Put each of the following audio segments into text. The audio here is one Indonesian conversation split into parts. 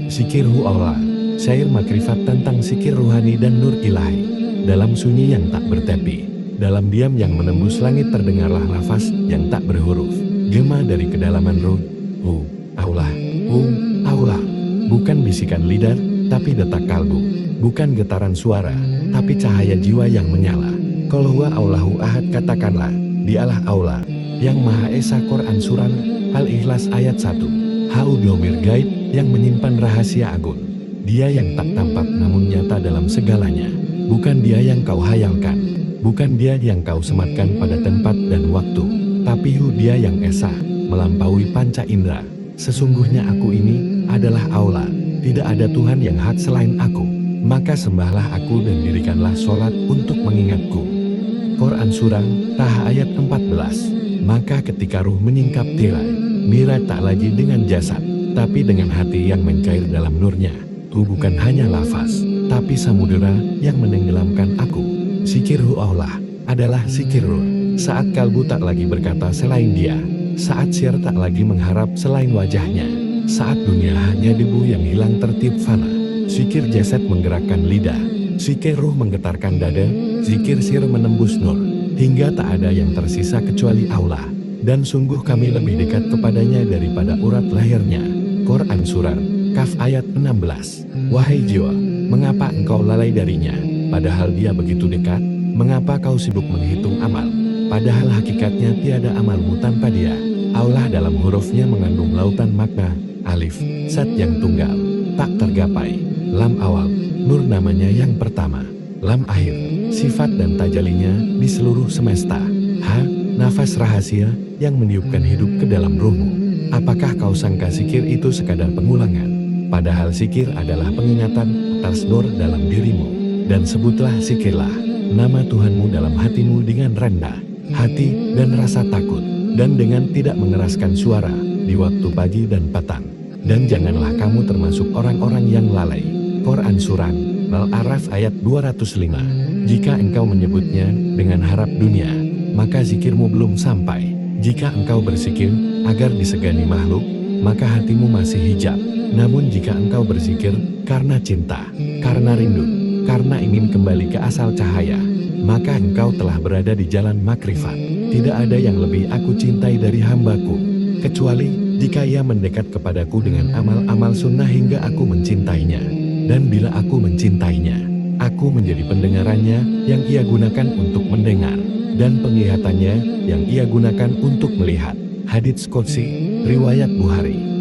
Zikirhu Allah, syair makrifat tentang zikir ruhani dan nur ilahi. Dalam sunyi yang tak bertepi, dalam diam yang menembus langit terdengarlah lafaz yang tak berhuruf. Gema dari kedalaman ruh, Allah, Allah. Bukan bisikan lidah, tapi detak kalbu. Bukan getaran suara, tapi cahaya jiwa yang menyala. Qul huwa Allahu ahad, katakanlah, dialah Allah, yang Maha Esa. Quran Surah Al-Ikhlas ayat 1. Domir gaib, yang menyimpan rahasia agung. Dia yang tak tampak namun nyata dalam segalanya. Bukan dia yang kau hayalkan, bukan dia yang kau sematkan pada tempat dan waktu, tapi dia yang esa, melampaui panca indera. Sesungguhnya aku ini adalah Allah, tidak ada Tuhan yang hak selain aku. Maka sembahlah aku dan dirikanlah sholat untuk mengingatku. Quran Surah Taha ayat 14. Maka ketika ruh menyingkap tirai, mira tak lagi dengan jasad, tapi dengan hati yang mencair dalam nurnya. Bukan hanya lafaz, tapi samudera yang menenggelamkan aku. Zikirhu Allah adalah zikir ruh. Saat kalbu tak lagi berkata selain dia, saat sir tak lagi mengharap selain wajahnya, saat dunia hanya debu yang hilang tertib fana. Zikir jasad menggerakkan lidah, zikir ruh menggetarkan dada, zikir sir menembus nur, hingga tak ada yang tersisa kecuali Allah. Dan sungguh kami lebih dekat kepadanya daripada urat lahirnya. Quran Surah Kaf ayat 16. Wahai jiwa, mengapa engkau lalai darinya? Padahal dia begitu dekat. Mengapa kau sibuk menghitung amal? Padahal hakikatnya tiada amalmu tanpa dia. Allah dalam hurufnya mengandung lautan makna. Alif, Sad yang tunggal, tak tergapai. Lam awal, nur namanya yang pertama. Lam akhir, sifat dan tajalinya di seluruh semesta. Ha, nafas rahasia yang meniupkan hidup ke dalam ruhmu. Apakah kau sangka zikir itu sekadar pengulangan? Padahal zikir adalah pengingatan atas nur dalam dirimu. Dan sebutlah, zikirlah nama Tuhanmu dalam hatimu dengan rendah hati dan rasa takut, dan dengan tidak mengeraskan suara di waktu pagi dan petang. Dan janganlah kamu termasuk orang-orang yang lalai. Quran Surah Al-A'raf ayat 205. Jika engkau menyebutnya dengan harap dunia, maka zikirmu belum sampai. Jika engkau berzikir agar disegani makhluk, maka hatimu masih hijab. Namun jika engkau berzikir karena cinta, karena rindu, karena ingin kembali ke asal cahaya, maka engkau telah berada di jalan makrifat. Tidak ada yang lebih aku cintai dari hambaku, kecuali jika ia mendekat kepadaku dengan amal-amal sunnah hingga aku mencintainya. Dan bila aku mencintainya, aku menjadi pendengarannya yang ia gunakan untuk mendengar, dan penglihatannya yang ia gunakan untuk melihat. Hadits Qudsi, riwayat Bukhari.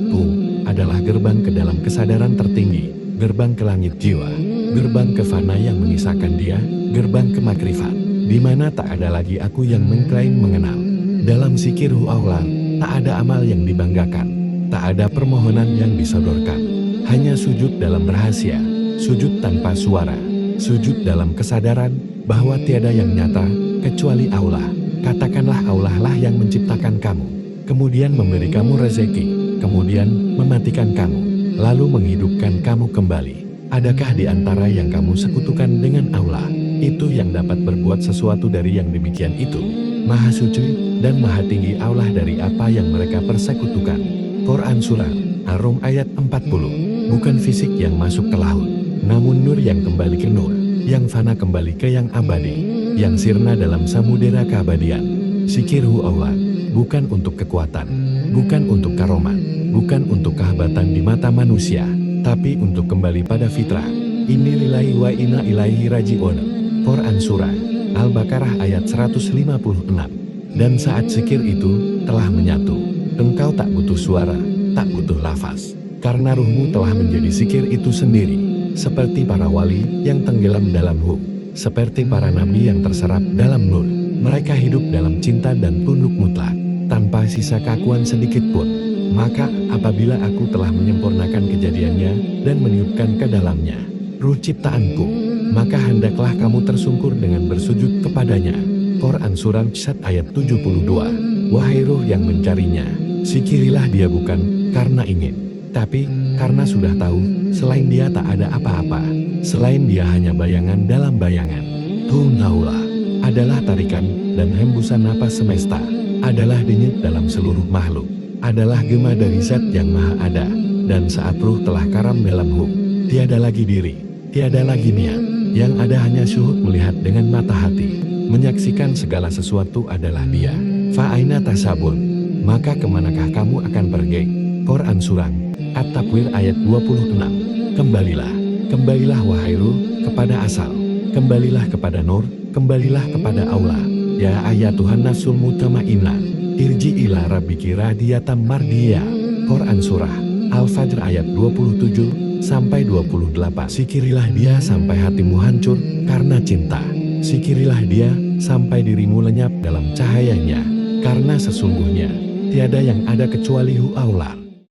Adalah gerbang ke dalam kesadaran tertinggi, gerbang ke langit jiwa, gerbang ke fana yang mengisahkan dia, gerbang ke makrifat, di mana tak ada lagi aku yang mengklaim mengenal. Dalam zikirhu Allah, tak ada amal yang dibanggakan, tak ada permohonan yang disodorkan, hanya sujud dalam rahasia, sujud tanpa suara, sujud dalam kesadaran bahwa tiada yang nyata kecuali Allah. Katakanlah, Allah lah yang menciptakan kamu, kemudian memberi kamu rezeki, kemudian mematikan kamu, lalu menghidupkan kamu kembali. Adakah di antara yang kamu sekutukan dengan Allah, itu yang dapat berbuat sesuatu dari yang demikian itu? Maha suci dan maha tinggi Allah dari apa yang mereka persekutukan. Quran Surah Ar-Rum ayat 40. Bukan fisik yang masuk ke laut, namun nur yang kembali ke nur, yang fana kembali ke yang abadi, yang sirna dalam samudera keabadian. Zikirhu Allah, bukan untuk kekuatan, bukan untuk karomat, bukan untuk kehebatan di mata manusia, tapi untuk kembali pada fitrah. Inni lillahi wa inna ilaihi raji'un. Quran Surah Al-Baqarah ayat 156. Dan saat zikir itu telah menyatu, engkau tak butuh suara, tak butuh lafaz, karena ruhmu telah menjadi zikir itu sendiri. Seperti para wali yang tenggelam dalam hu, seperti para nabi yang terserap dalam nur. Mereka hidup dalam cinta dan tunduk mutlak, tanpa sisa keakuan sedikit pun. Maka apabila aku telah menyempurnakan kejadiannya dan meniupkan ke dalamnya ruh ciptaanku, maka hendaklah kamu tersungkur dengan bersujud kepadanya. Quran Surah Sad ayat 72. Wahai ruh yang mencarinya, zikirilah dia bukan karena ingin, tapi karena sudah tahu selain dia tak ada apa-apa, selain dia hanya bayangan dalam bayangan. Tunaulah adalah tarikan dan hembusan napas semesta, adalah denyut dalam seluruh makhluk, adalah gema dari Zat yang Maha Ada, Dan saat ruh telah karam dalam hum, tiada lagi diri, tiada lagi niat. Yang ada hanya syuhud melihat dengan mata hati. Menyaksikan segala sesuatu adalah dia. Fa'aina tasabun, maka kemanakah kamu akan pergi? Quran Surah At-Takwir ayat 26. Kembalilah wahai ruh, kepada asal. Kembalilah kepada nur, kembalilah kepada Allah. Ya ayatuhan nafsul mutmainnah, irji ila rabbiki radiyatan mardiyah. Quran Surah Al-Fajr ayat 27 sampai 28. Sikirilah dia sampai hatimu hancur karena cinta. Sikirilah dia sampai dirimu lenyap dalam cahayanya, karena sesungguhnya tiada yang ada kecuali Hu Allah.